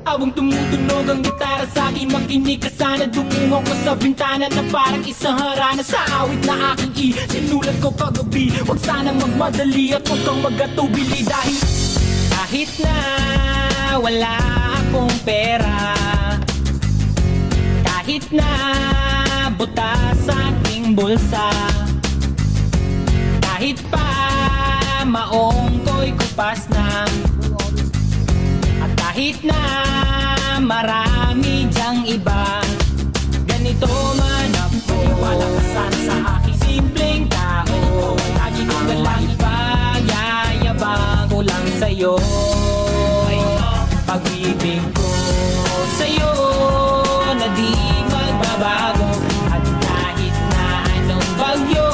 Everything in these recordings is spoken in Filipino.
Habang tumutunog ang gitara sa akin, makinig ka sana. Dumungaw ko sa bintana na parang isang harana. Sa awit na aking sinulat ko kagabi. Huwag sanang magmadali at huwag kang magatubili. Dahil kahit na wala akong pera, kahit na butas sa aking bulsa, kahit pa maong ko'y kupas na, at kahit na marami dyang iba, ganito man ako. Maniwala ka sana sa aking simpleng tao. Lagi ko na lang ipag-yayabang ko lang sa'yo. Pag-ibig ko sa'yo na di magbabago. At kahit na anong bagyo,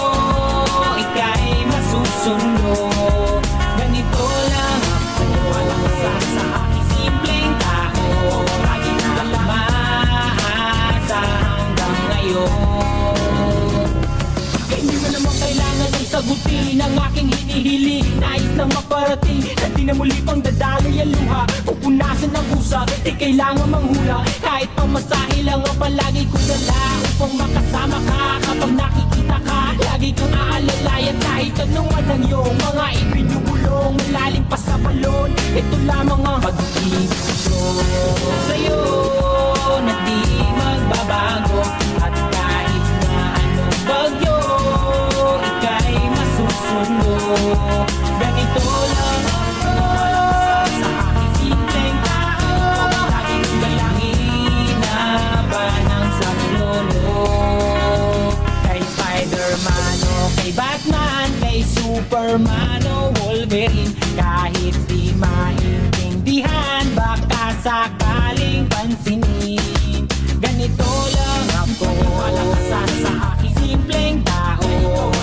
ika'y masusundo. Ganito lang ako. Maniwala ka sana sa aking simpleng tao. Lagi ko na lang maasa hanggang ngayon. Kaya hindi mo naman kailangan ng sagutin ang aking hinihiling. Nais lang maparating na di na muli pang dadaloy ang luha. Pupunasan ng pusa, di kailangan manghula. Kahit pamasahe lang ang palagi ko dala upang makasama ka. Kapag nakikita ka, lagi kong aalalayan. Kahit anong man ang iyong mga ibinubulong, malalim pa sa balon, ito lamang ang pag-ibig ko sa'yo na di magbabago. At kahit na anong bagyo, ika'y masusundo. Ganito lang ako sa aking simpleng tao. Laging dalangin na ba ng saklolo. Kay Spider-Man o kay Batman, kay Superman o Wolverine, kahit di maintindihan, baka sakaling pansinin. Ganito lang ako. Maniwala ka sana sa aking simpleng tao.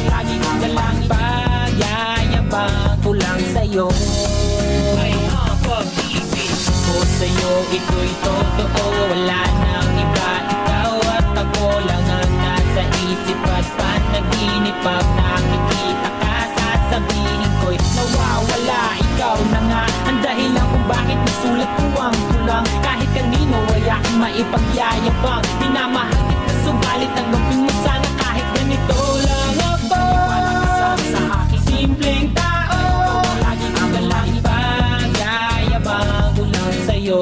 Lagi ko na lang ipag-yayabang ko lang sa'yo. Ay, pag-ibig ko sa'yo, ito'y totoo. Wala nang iba, ikaw at ako lang ang nasa isip at panaginip. Pag nakikita ka, sasabihin ko'y nawawala. Ikaw na nga ang dahilan kung bakit nasulat ko ang tulang. Kahit kanino ay aking maipagyayabang. Minamahal kita subalit ang gawin mo sana kahit ganito lang ako. Maniwala ka sana sa aking simpleng tao. Lagi ko na lang ipag-yayabang ko lang sa'yo.